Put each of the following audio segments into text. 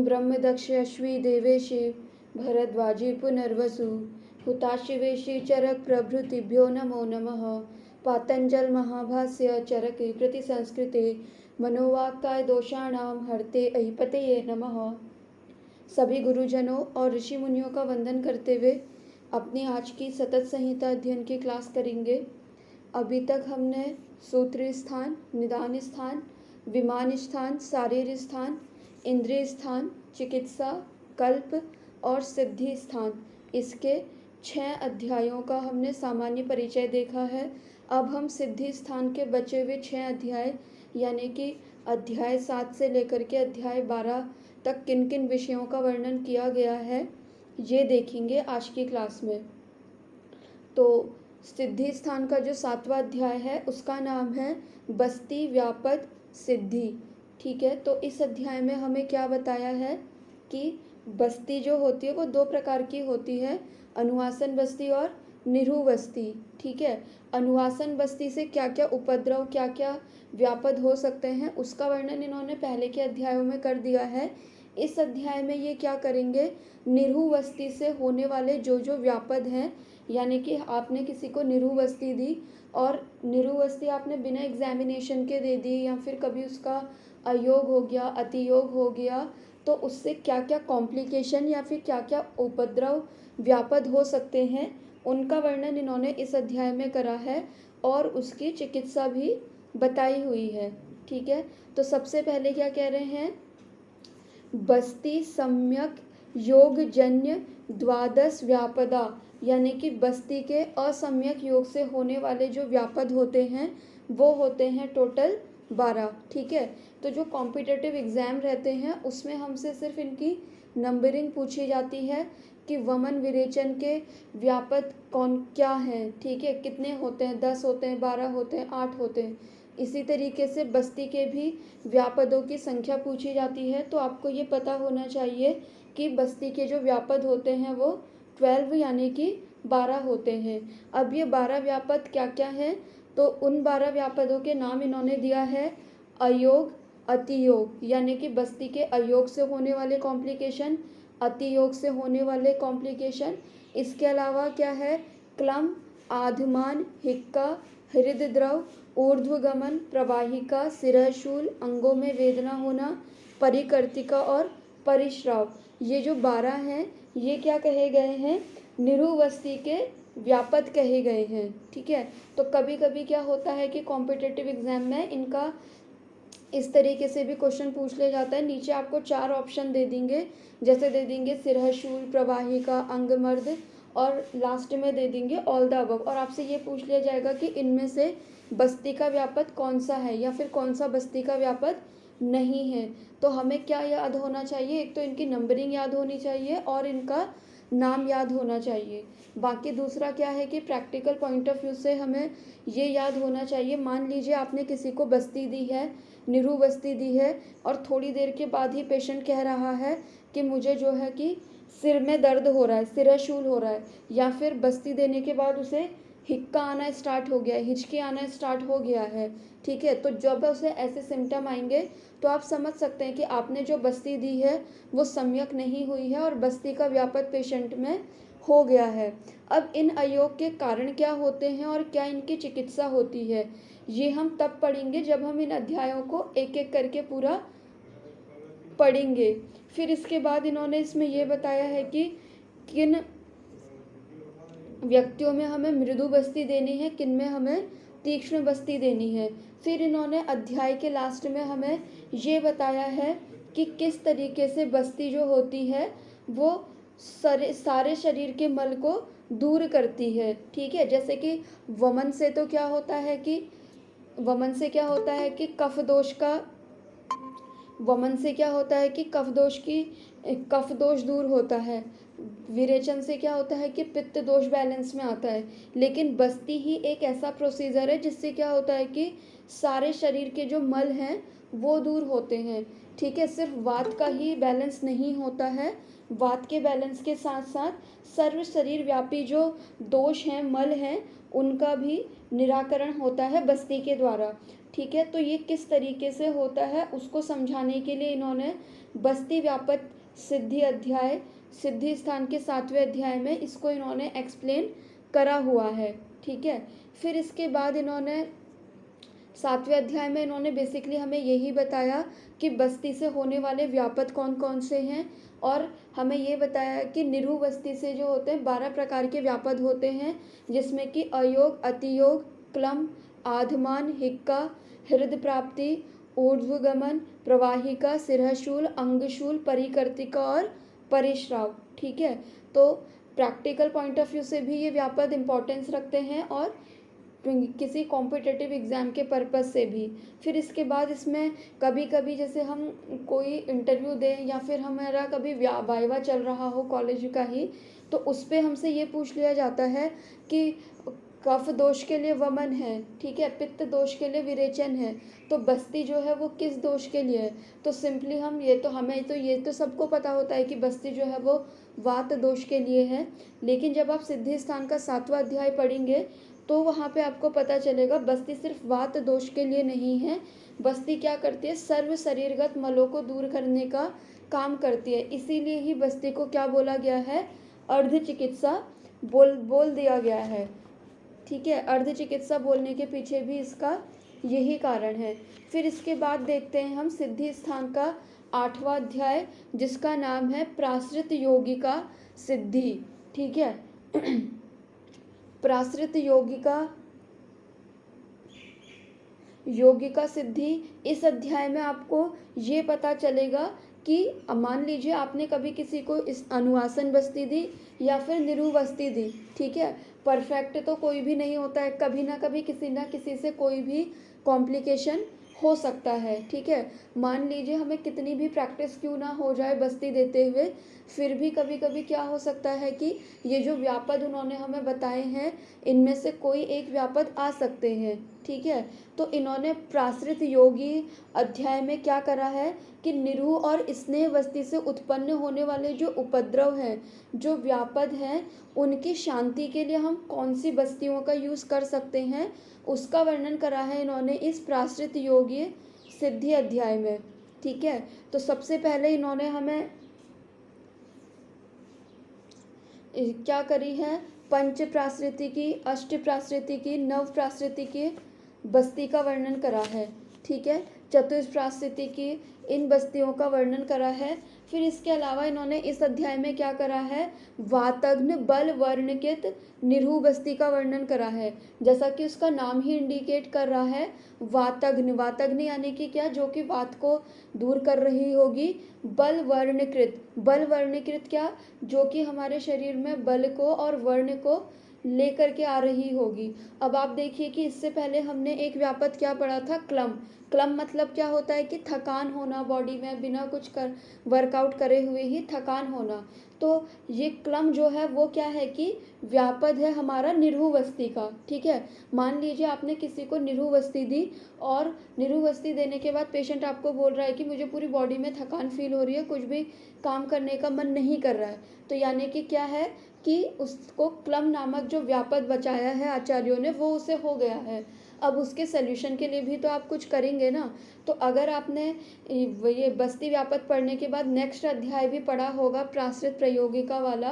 ब्रह्मदक्ष अश्वी देवेशि भरद्वाजी पुनर्वसु हुताशिवेशि चरक प्रभृतिभ्यो नमो नमः। पातंजल महाभाष्य चरके कृति संस्कृते मनोवाक्काय दोषाणाम हरते अहिपतये नमः। सभी गुरुजनों और ऋषि मुनियों का वंदन करते हुए अपनी आज की सतत संहिता अध्ययन की क्लास करेंगे। अभी तक हमने सूत्र स्थान, निदान स्थान, विमान स्थान, शारीर स्थान, इंद्रिय स्थान, चिकित्सा, कल्प और सिद्धि स्थान, इसके 6 अध्यायों का हमने सामान्य परिचय देखा है। अब हम सिद्धि स्थान के बचे हुए 6 अध्याय यानी कि अध्याय 7 से लेकर के अध्याय 12 तक किन किन विषयों का वर्णन किया गया है ये देखेंगे आज की क्लास में। तो सिद्धि स्थान का जो 7वां अध्याय है उसका नाम है बस्ती व्यापद सिद्धि। ठीक है, तो इस अध्याय में हमें क्या बताया है कि बस्ती जो होती है वो 2 प्रकार की होती है, अनुवासन बस्ती और निरूह बस्ती। ठीक है, अनुवासन बस्ती से क्या क्या उपद्रव, क्या क्या व्यापद हो सकते हैं उसका वर्णन इन्होंने पहले के अध्यायों में कर दिया है। इस अध्याय में ये क्या करेंगे, निरूह बस्ती से होने वाले जो जो व्यापद हैं, यानी कि आपने किसी को निरूह बस्ती दी और निरूह बस्ती आपने बिना एग्जामिनेशन के दे दी या फिर कभी उसका अयोग हो गया, अतियोग हो गया, तो उससे क्या क्या कॉम्प्लिकेशन या फिर क्या क्या उपद्रव व्यापद हो सकते हैं उनका वर्णन इन्होंने इस अध्याय में करा है और उसकी चिकित्सा भी बताई हुई है। ठीक है, तो सबसे पहले क्या कह रहे हैं, बस्ती सम्यक योगजन्य द्वादश व्यापदा, यानी कि बस्ती के असम्यक योग से होने वाले जो व्यापद होते हैं वो होते हैं टोटल 12। ठीक है, तो जो कॉम्पिटिटिव एग्ज़ाम रहते हैं उसमें हमसे सिर्फ इनकी नंबरिंग पूछी जाती है कि वमन विरेचन के व्यापद कौन क्या हैं। ठीक है, कितने होते हैं, 10 होते हैं, 12 होते हैं, 8 होते हैं। इसी तरीके से बस्ती के भी व्यापदों की संख्या पूछी जाती है। तो आपको ये पता होना चाहिए कि बस्ती के जो व्यापद होते हैं वो 12 यानी कि 12 होते हैं। अब ये 12 व्यापद क्या क्या हैं, तो उन 12 व्यापदों के नाम इन्होंने दिया है अयोग, अतियोग, यानी कि बस्ती के अयोग से होने वाले कॉम्प्लिकेशन, अतियोग से होने वाले कॉम्प्लिकेशन। इसके अलावा क्या है, क्लम, आधमान, हिक्का, हृदद्रव, ऊर्ध्वगमन, प्रवाहिका, सिरशूल, अंगों में वेदना होना, परिकर्तिका और परिश्राव। ये जो 12 हैं ये क्या कहे गए हैं, निरूह बस्ती के व्यापद कहे गए हैं। ठीक है, तो कभी कभी क्या होता है कि कॉम्पिटिटिव एग्जाम में इनका इस तरीके से भी क्वेश्चन पूछ लिया जाता है। नीचे आपको 4 ऑप्शन दे देंगे, जैसे दे देंगे सिरहशूल, प्रवाहिका, अंगमर्द और लास्ट में दे देंगे ऑल द अबव, और आपसे ये पूछ लिया जाएगा कि इनमें से बस्ती का व्यापद कौन सा है या फिर कौन सा बस्ती का व्यापद नहीं है। तो हमें क्या याद होना चाहिए, एक तो इनकी नंबरिंग याद होनी चाहिए और इनका नाम याद होना चाहिए। बाकी दूसरा क्या है कि प्रैक्टिकल पॉइंट ऑफ व्यू से हमें ये याद होना चाहिए, मान लीजिए आपने किसी को बस्ती दी है, निरूह बस्ती दी है और थोड़ी देर के बाद ही पेशेंट कह रहा है कि मुझे जो है कि सिर में दर्द हो रहा है, सिरशूल हो रहा है, या फिर बस्ती देने के बाद उसे हिक्का आना स्टार्ट हो गया है, हिचकी आना स्टार्ट हो गया है। ठीक है, तो जब उसे ऐसे सिम्टम आएंगे तो आप समझ सकते हैं कि आपने जो बस्ती दी है वो सम्यक नहीं हुई है और बस्ती का व्यापद पेशेंट में हो गया है। अब इन अयोग के कारण क्या होते हैं और क्या इनकी चिकित्सा होती है ये हम तब पढ़ेंगे जब हम इन अध्यायों को एक एक करके पूरा पढ़ेंगे। फिर इसके बाद इन्होंने इसमें ये बताया है कि किन व्यक्तियों में हमें मृदु बस्ती देनी है, किन में हमें तीक्ष्ण बस्ती देनी है। फिर इन्होंने अध्याय के लास्ट में हमें ये बताया है कि किस तरीके से बस्ती जो होती है वो सारे शरीर के मल को दूर करती है। ठीक है, जैसे कि वमन से तो क्या होता है कि वमन से क्या होता है कि कफ दोष का वमन से क्या होता है कि कफ दोष दूर होता है। विरेचन से क्या होता है कि पित्त दोष बैलेंस में आता है। लेकिन बस्ती ही एक ऐसा प्रोसीजर है जिससे क्या होता है कि सारे शरीर के जो मल हैं वो दूर होते हैं। ठीक है, सिर्फ वात का ही बैलेंस नहीं होता है, वात के बैलेंस के साथ साथ सर्व शरीर व्यापी जो दोष हैं, मल हैं, उनका भी निराकरण होता है बस्ती के द्वारा। ठीक है, तो ये किस तरीके से होता है उसको समझाने के लिए इन्होंने बस्ती व्यापक सिद्धि अध्याय, सिद्धि स्थान के 7वें अध्याय में इसको इन्होंने एक्सप्लेन करा हुआ है। ठीक है, फिर इसके बाद इन्होंने 7वें अध्याय में इन्होंने बेसिकली हमें यही बताया कि बस्ती से होने वाले व्यापद कौन कौन से हैं, और हमें ये बताया कि निरूह बस्ती से जो होते हैं 12 प्रकार के व्यापद होते हैं, जिसमें कि अयोग, अतियोग, क्लम, आधमान, हिक्का, हृदय प्राप्ति, ऊर्ध्वगमन, प्रवाहिका, सिरहशूल, अंगशूल, परिकर्तिका और परिश्राव। ठीक है, तो प्रैक्टिकल पॉइंट ऑफ व्यू से भी ये व्यापद इम्पोर्टेंस रखते हैं और किसी कॉम्पिटिटिव एग्ज़ाम के पर्पस से भी। फिर इसके बाद इसमें कभी कभी जैसे हम कोई इंटरव्यू दें या फिर हमारा कभी वाइवा चल रहा हो कॉलेज का ही, तो उस पर हमसे ये पूछ लिया जाता है कि कफ दोष के लिए वमन है, ठीक है, पित्त दोष के लिए विरेचन है, तो बस्ती जो है वो किस दोष के लिए है। तो सिंपली हम ये तो सबको पता होता है कि बस्ती जो है वो वात दोष के लिए है, लेकिन जब आप सिद्धि स्थान का 7वां अध्याय पढ़ेंगे तो वहाँ पे आपको पता चलेगा बस्ती सिर्फ वात दोष के लिए नहीं है। बस्ती क्या करती है, सर्व शरीरगत मलों को दूर करने का काम करती है, इसीलिए ही बस्ती को क्या बोला गया है, अर्ध चिकित्सा बोल दिया गया है। ठीक है, अर्ध चिकित्सा बोलने के पीछे भी इसका यही कारण है। फिर इसके बाद देखते हैं हम सिद्धि स्थान का 8वां अध्याय, जिसका नाम है प्राश्रित योगिका सिद्धि। ठीक है प्राश्रित योगिका सिद्धि, इस अध्याय में आपको ये पता चलेगा कि मान लीजिए आपने कभी किसी को इस अनुआसन बस्ती दी या फिर निरूह बस्ती दी। ठीक है, परफेक्ट तो कोई भी नहीं होता है, कभी ना कभी किसी ना किसी से कोई भी कॉम्प्लिकेशन हो सकता है। ठीक है, मान लीजिए हमें कितनी भी प्रैक्टिस क्यों ना हो जाए बस्ती देते हुए, फिर भी कभी कभी क्या हो सकता है कि ये जो व्यापद उन्होंने हमें बताए हैं इनमें से कोई एक व्यापद आ सकते हैं। ठीक है, तो इन्होंने प्राश्रित योगी अध्याय में क्या करा है कि निरूह और स्नेह बस्ती से उत्पन्न होने वाले जो उपद्रव हैं, जो व्यापद हैं, उनकी शांति के लिए हम कौन सी बस्तियों का यूज़ कर सकते हैं उसका वर्णन करा है इन्होंने इस प्राश्रित योगी सिद्धि अध्याय में। ठीक है, तो सबसे पहले इन्होंने हमें क्या करी है, पंच प्राश्रिति की, अष्ट प्राश्रिति की, नव प्राश्रिति की बस्ती का वर्णन करा है। ठीक है, चतुर्थ प्राश्रिति की इन बस्तियों का वर्णन करा है। फिर इसके अलावा इन्होंने इस अध्याय में क्या करा है, वातग्न बल वर्णकित निरूह बस्ती का वर्णन करा है, जैसा कि उसका नाम ही इंडिकेट कर रहा है, वातग्न। वातग्न यानी कि क्या, जो कि वात को दूर कर रही होगी। बल वर्णकृत क्या, जो कि हमारे शरीर में बल को और वर्ण को लेकर के आ रही होगी। अब आप देखिए कि इससे पहले हमने एक व्यापद क्या पढ़ा था, क्लम। क्लम मतलब क्या होता है कि थकान होना, बॉडी में बिना कुछ वर्कआउट करे हुए ही थकान होना। तो ये क्लम जो है वो क्या है कि व्यापद है हमारा निरूह बस्ती का। ठीक है, मान लीजिए आपने किसी को निरूह बस्ती दी और निरूह बस्ती देने के बाद पेशेंट आपको बोल रहा है कि मुझे पूरी बॉडी में थकान फील हो रही है, कुछ भी काम करने का मन नहीं कर रहा है, तो यानी कि क्या है कि उसको क्लम नामक जो व्यापद बचाया है आचार्यों ने वो उसे हो गया है। अब उसके सल्यूशन के लिए भी तो आप कुछ करेंगे ना। तो अगर आपने ये बस्ती व्यापद पढ़ने के बाद नेक्स्ट अध्याय भी पढ़ा होगा प्राश्रित प्रयोगिका वाला,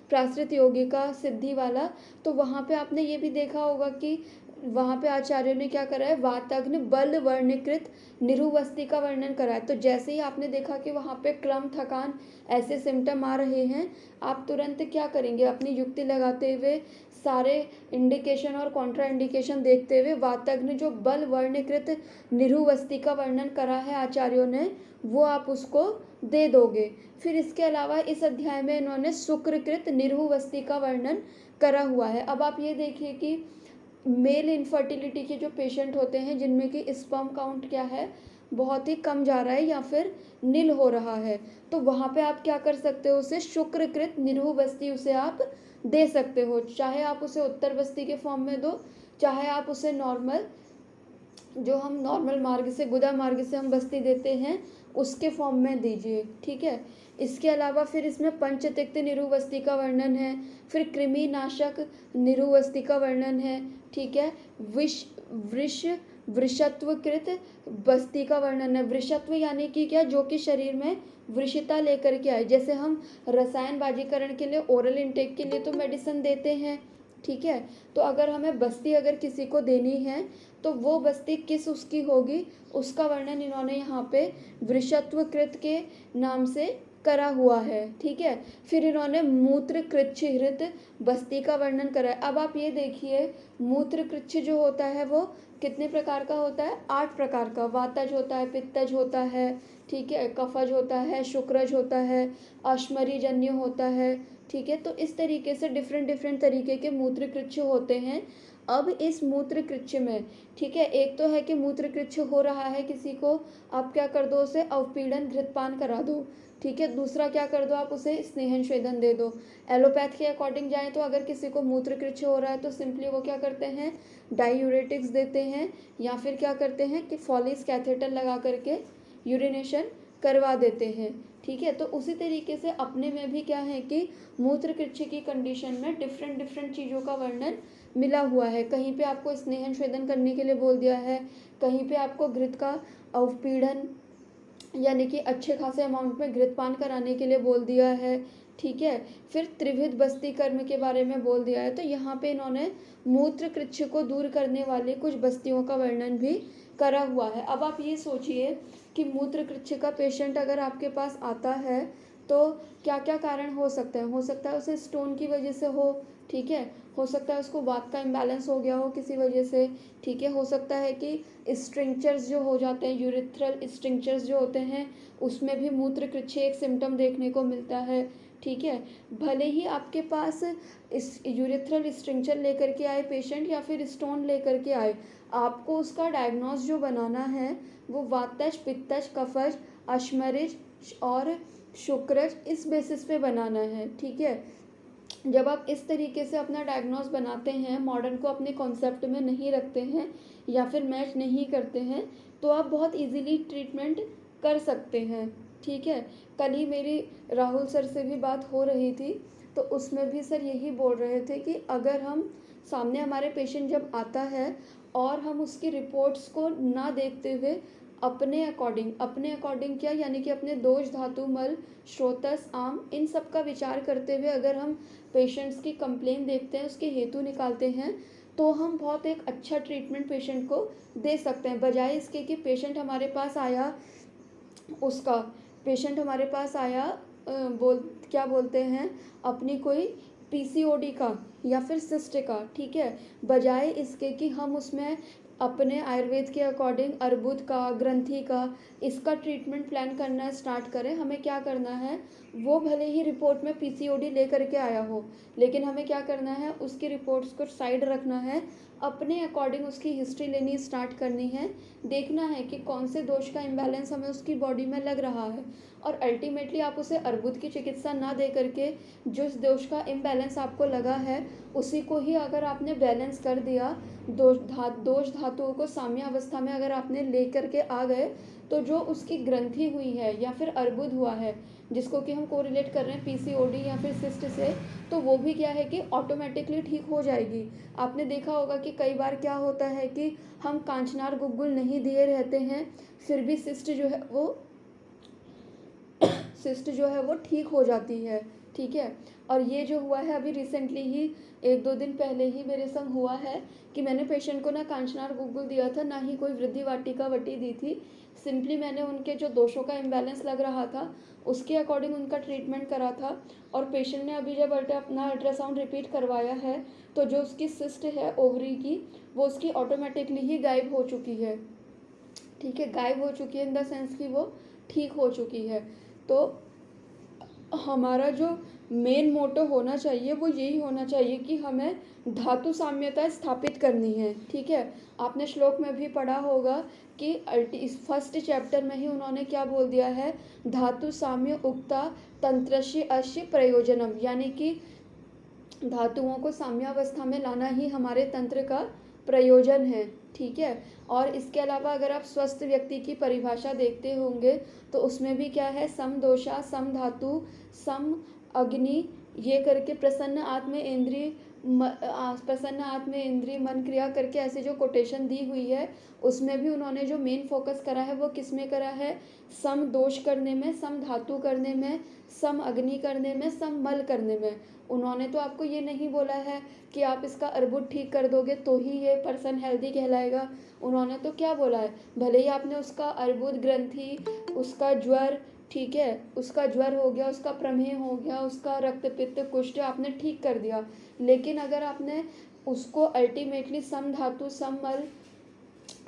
प्राश्रित योगिका सिद्धि वाला, तो वहाँ पे आपने ये भी देखा होगा कि वहाँ पे आचार्य ने क्या करा है, वातग्न बल वर्णकृत निरूह बस्ती का वर्णन करा है। तो जैसे ही आपने देखा कि वहाँ पे क्लम, थकान ऐसे सिम्टम आ रहे हैं, आप तुरंत क्या करेंगे, अपनी युक्ति लगाते हुए सारे इंडिकेशन और कॉन्ट्रा इंडिकेशन देखते हुए वातग्न जो बल वर्णकृत निरूह बस्ती का वर्णन करा है आचार्यों ने, वो आप उसको दे दोगे। फिर इसके अलावा इस अध्याय में इन्होंने शुक्रकृत निरूह बस्ती का वर्णन करा हुआ है। अब आप ये देखिए कि मेल इनफर्टिलिटी के जो पेशेंट होते हैं जिनमें कि स्पर्म काउंट क्या है, बहुत ही कम जा रहा है या फिर नील हो रहा है, तो वहाँ पे आप क्या कर सकते हो, उसे शुक्रकृत निरूह बस्ती उसे आप दे सकते हो। चाहे आप उसे उत्तर बस्ती के फॉर्म में दो, चाहे आप उसे नॉर्मल, जो हम नॉर्मल मार्ग से, गुदा मार्ग से हम बस्ती देते हैं, उसके फॉर्म में दीजिए, ठीक है। इसके अलावा फिर इसमें पंचतिक्त निरुवस्ती का वर्णन है, फिर कृमिनाशक निरुवस्ती का वर्णन है, ठीक है। वृषत्वकृत बस्ती का वर्णन है। वृषत्व यानी कि क्या, जो कि शरीर में वृषिता लेकर के आए। जैसे हम रसायन बाजीकरण के लिए, ओरल इंटेक के लिए तो मेडिसिन देते हैं, ठीक है। तो अगर हमें बस्ती अगर किसी को देनी है तो वो बस्ती किस उसकी होगी, उसका वर्णन इन्होंने यहाँ पे वृषत्वकृत के नाम से करा हुआ है, ठीक है। फिर इन्होंने मूत्रकृच्छिहृत बस्ती का वर्णन करा है। अब आप ये देखिए, मूत्रकृच्छ जो होता है वो कितने प्रकार का होता है, 8 प्रकार का। वातज होता है, पित्तज होता है, ठीक है, कफज होता है, शुक्रज होता है, अश्मरीजन्य होता है, ठीक है। तो इस तरीके से डिफरेंट तरीके के मूत्रकृच्छ होते हैं। अब इस मूत्रकृच्छ में, ठीक है, एक तो है कि मूत्रकृच्छ हो रहा है किसी को, आप क्या कर दो, उसे अवपीड़न घृतपान करा दो, ठीक है। दूसरा क्या कर दो, आप उसे स्नेहन स्वेदन दे दो। एलोपैथ के अकॉर्डिंग जाए तो अगर किसी को मूत्रकृच्छ हो रहा है तो सिंपली वो क्या करते हैं, डायूरेटिक्स देते हैं, या फिर क्या करते हैं कि फॉलिस कैथेटर लगा करके यूरिनेशन करवा देते हैं, ठीक है। तो उसी तरीके से अपने में भी क्या है कि मूत्रकृच्छ की कंडीशन में डिफरेंट चीज़ों का वर्णन मिला हुआ है। कहीं पे आपको स्नेहन स्वेदन करने के लिए बोल दिया है, कहीं पे आपको घृत का अवपीड़न यानी कि अच्छे खासे अमाउंट में घृतपान कराने के लिए बोल दिया है, ठीक है। फिर त्रिविध बस्ती कर्म के बारे में बोल दिया है। तो यहाँ पे इन्होंने मूत्रकृच्छ को दूर करने वाले कुछ बस्तियों का वर्णन भी करा हुआ है। अब आप ये सोचिए कि मूत्रकृच्छ का पेशेंट अगर आपके पास आता है तो क्या क्या कारण हो सकते हैं। हो सकता है उसे स्टोन की वजह से हो, ठीक है। हो सकता है उसको वात का इम्बैलेंस हो गया हो किसी वजह से, ठीक है। हो सकता है कि स्ट्रिंक्चर्स जो हो जाते हैं, यूरिथ्रल स्ट्रिंक्चर्स जो होते हैं, उसमें भी मूत्रकृच्छ एक सिम्टम देखने को मिलता है, ठीक है। भले ही आपके पास इस यूरिथ्रल स्ट्रिंक्चर लेकर के आए पेशेंट या फिर स्टोन लेकर के आए, आपको उसका डायग्नोस जो बनाना है वो वातज, पित्तज, कफज, अश्मरिज और शुक्रज, इस बेसिस पे बनाना है, ठीक है। जब आप इस तरीके से अपना डायग्नोस बनाते हैं, मॉडर्न को अपने कॉन्सेप्ट में नहीं रखते हैं या फिर मैच नहीं करते हैं, तो आप बहुत इजीली ट्रीटमेंट कर सकते हैं, ठीक है। कल ही मेरी राहुल सर से भी बात हो रही थी, तो उसमें भी सर यही बोल रहे थे कि अगर हम सामने हमारे पेशेंट जब आता है और हम उसकी रिपोर्ट्स को ना देखते हुए अपने अकॉर्डिंग क्या, यानी कि अपने दोष, धातु, मल, स्रोतस, आम, इन सब का विचार करते हुए अगर हम पेशेंट्स की कंप्लेन देखते हैं, उसके हेतु निकालते हैं, तो हम बहुत एक अच्छा ट्रीटमेंट पेशेंट को दे सकते हैं। बजाय इसके कि पेशेंट हमारे पास आया क्या बोलते हैं, अपनी कोई पीसीओडी का या फिर सिस्ट का, ठीक है। बजाय इसके कि हम उसमें अपने आयुर्वेद के अकॉर्डिंग अर्बुद का, ग्रंथि का, इसका ट्रीटमेंट प्लान करना स्टार्ट करें, हमें क्या करना है, वो भले ही रिपोर्ट में पीसीओडी लेकर के आया हो, लेकिन हमें क्या करना है, उसकी रिपोर्ट्स को साइड रखना है, अपने अकॉर्डिंग उसकी हिस्ट्री लेनी स्टार्ट करनी है, देखना है कि कौन से दोष का इम्बैलेंस हमें उसकी बॉडी में लग रहा है, और अल्टीमेटली आप उसे अर्बुद की चिकित्सा ना दे करके जिस दोष का इम्बैलेंस आपको लगा है उसी को ही अगर आपने बैलेंस कर दिया, दोष धातुओं को साम्य अवस्था में अगर आपने ले करके आ गए, तो जो उसकी ग्रंथि हुई है या फिर अर्बुद हुआ है, जिसको कि हम कोरिलेट कर रहे हैं पीसीओडी या फिर सिस्ट से, तो वो भी क्या है कि ऑटोमेटिकली ठीक हो जाएगी। आपने देखा होगा कि कई बार क्या होता है कि हम कांचनार गुग्गुल नहीं दिए रहते हैं, फिर भी सिस्ट जो है वो ठीक हो जाती है, ठीक है। और ये जो हुआ है अभी रिसेंटली ही 1-2 दिन पहले ही मेरे संग हुआ है कि मैंने पेशेंट को ना कांचनार गुग्गुल दिया था, ना ही कोई वृद्धि वाटिका वटी दी थी। सिंपली मैंने उनके जो दोषों का इम्बैलेंस लग रहा था उसके अकॉर्डिंग उनका ट्रीटमेंट करा था, और पेशेंट ने अभी जब अपना अल्ट्रासाउंड रिपीट करवाया है तो जो उसकी सिस्ट है ओवरी की, वो उसकी ऑटोमेटिकली ही गायब हो चुकी है, ठीक है। गायब हो चुकी है इन द सेंस कि वो ठीक हो चुकी है। तो हमारा जो मेन मोटो होना चाहिए वो यही होना चाहिए कि हमें धातु साम्यता स्थापित करनी है, ठीक है। आपने श्लोक में भी पढ़ा होगा कि इस फर्स्ट चैप्टर में ही उन्होंने क्या बोल दिया है, धातु साम्य उक्ता तंत्रस्य अस्य प्रयोजनम, यानी कि धातुओं को साम्यावस्था में लाना ही हमारे तंत्र का प्रयोजन है, ठीक है। और इसके अलावा अगर आप स्वस्थ व्यक्ति की परिभाषा देखते होंगे तो उसमें भी क्या है, सम दोषा, सम धातु, सम अग्नि, ये करके प्रसन्न आत्म इंद्रिय प्रसन्न आत्म इंद्रिय मन क्रिया करके ऐसे जो कोटेशन दी हुई है, उसमें भी उन्होंने जो मेन फोकस करा है वो किस में करा है, सम दोष करने में, सम धातु करने में, सम अग्नि करने में, सम मल करने में। उन्होंने तो आपको ये नहीं बोला है कि आप इसका अर्बुद ठीक कर दोगे तो ही ये पर्सन हेल्दी कहलाएगा। उन्होंने तो क्या बोला है, भले ही आपने उसका अर्बुद ग्रंथि, उसका ज्वर, ठीक है, उसका ज्वर हो गया, उसका प्रमेह हो गया, उसका रक्त पित्त कुष्ठ आपने ठीक कर दिया, लेकिन अगर आपने उसको अल्टीमेटली सम धातु, सम मल,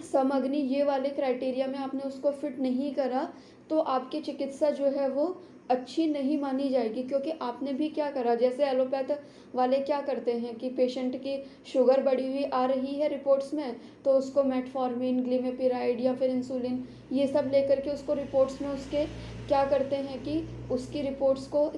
सम अग्नि, ये वाले क्राइटेरिया में आपने उसको फिट नहीं करा तो आपकी चिकित्सा जो है वो अच्छी नहीं मानी जाएगी। क्योंकि आपने भी क्या करा, जैसे एलोपैथ वाले क्या करते हैं कि पेशेंट की शुगर बढ़ी हुई आ रही है रिपोर्ट्स में, तो उसको मेटफॉर्मिन, ग्लिमेपिराइड या फिर इंसुलिन, ये सब लेकर के उसको रिपोर्ट्स में उसके क्या करते हैं कि उसकी रिपोर्ट्स को